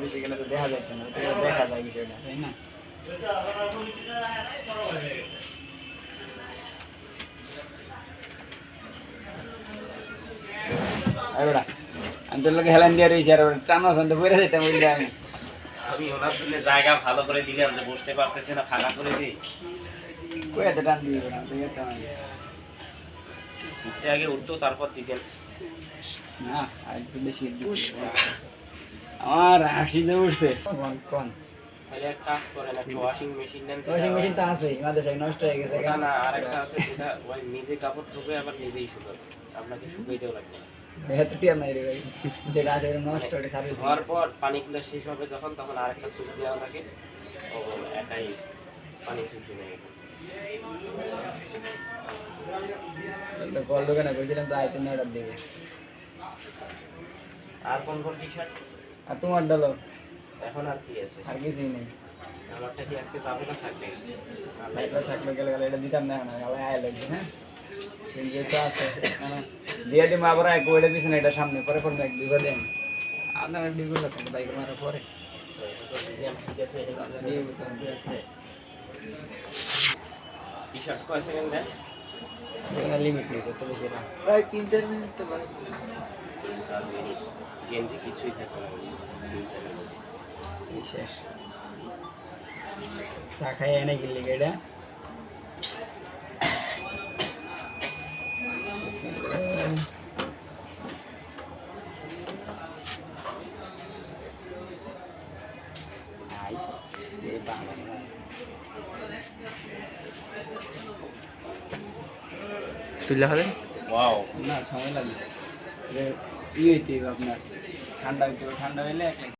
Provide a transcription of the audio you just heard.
অফিসে গেলে তো দেখা যাচ্ছে না, দেখা যায় বিষয়টা, তাই না? বেটা আমি তোর লোকে হেলান দিয়ে রয়েছি আর টানো শান্ত বইরা যেতাম বললে আমি ওনার জন্য জায়গা ভালো করে দিলাম যে বসতে পারতেছে না, ফাঁকা করে দিই। কই এত টান দিয়ে বেটা তুই এত উঠতে আগে উঠতো, তারপর দিতেন। না আর তো বেশি আমার হাসি যে উঠছে কোন তাহলে এক কাজ করেন, একটা ওয়াশিং মেশিন নেন। ওয়াশিং মেশিন তো আছে আমাদের সাথে, নষ্ট হয়ে গেছে। ওটা না, আরেকটা আছে যেটা ওই নিজে কাপড় ধুবে আবার নিজেই শুকাবে, আপনাকে শুকাইতেও লাগবে না। এত টিয়া নাই রে ভাই, যেটা আছে নষ্ট হয়ে সার্ভিস হওয়ার পর পানিগুলো শেষ হবে যখন, তখন আরেকটা সুইচ দেওয়া লাগে, ও একাই পানি শুষে নেয়। কল দোকানে বলছিলাম তো আইতেন না অর্ডার দেবে। আর কোন কোন টি শার্ট? আর তোমার ডালো এখন আর কি আছে? আর কিছুই নেই। আমারটা কি আজকে যাবে না থাকবে? এটা থাকলে গেলে গেলে এটা দিতাম না, এখন গালে আয় লাগবে। হ্যাঁ যেটা আছে দিয়ে দিম আবার এক ওইটা দিস না, এটা সামনে পরে পরে এক দুইবার দেন আপনার ডিগুলো থাকবে বাইক মারার পরে টি শার্ট কয় সেকেন্ড দেন? লিমিট নেই তো বেশি না, প্রায় 3-4 মিনিট তো লাগে। 3-4 মিনিট গেঞ্জি কিছুই থাকবে না 3-4 মিনিট। এই শেষ চা খাই এনে গেলি এটা তুলে হলেন ওয়াও, না সময় লাগবে ইয়ে হইতে আপনার ঠান্ডা হইতে ঠান্ডা হইলে এক